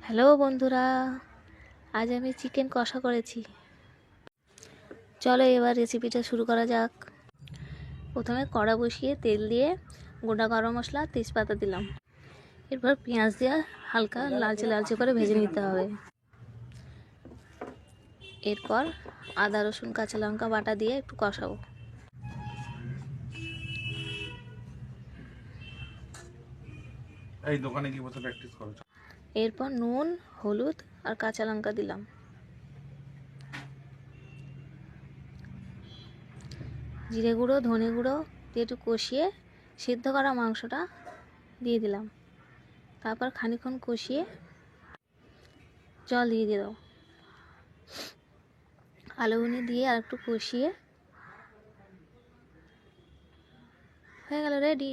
Hello বন্ধুরা, আজ আমি চিকেন কষা করেছি। চলো এবার রেসিপিটা শুরু করা যাক। প্রথমে কড়া বসিয়ে তেল দিয়ে গোটা গরম মশলা তেজপাতা দিলাম। এরপর পেঁয়াজ দিয়ে হালকা লালচে লালচে করে ভেজে নিতে হবে। এরপর আদা রসুন কাঁচা লঙ্কা বাটা দিয়ে একটু কষাবো। এই দোকানে কি বসে প্র্যাকটিস করো? এরপর নুন, হলুদ আর কাঁচা লঙ্কা দিলাম। জিরে গুঁড়ো, ধনে গুঁড়ো দিয়ে একটু কষিয়ে সিদ্ধ করা মাংসটা দিয়ে দিলাম। তারপর খানিকক্ষণ কষিয়ে জল দিয়ে দিলাম। আলুগুলো দিয়ে আর একটু কষিয়ে হয়ে গেল রেডি।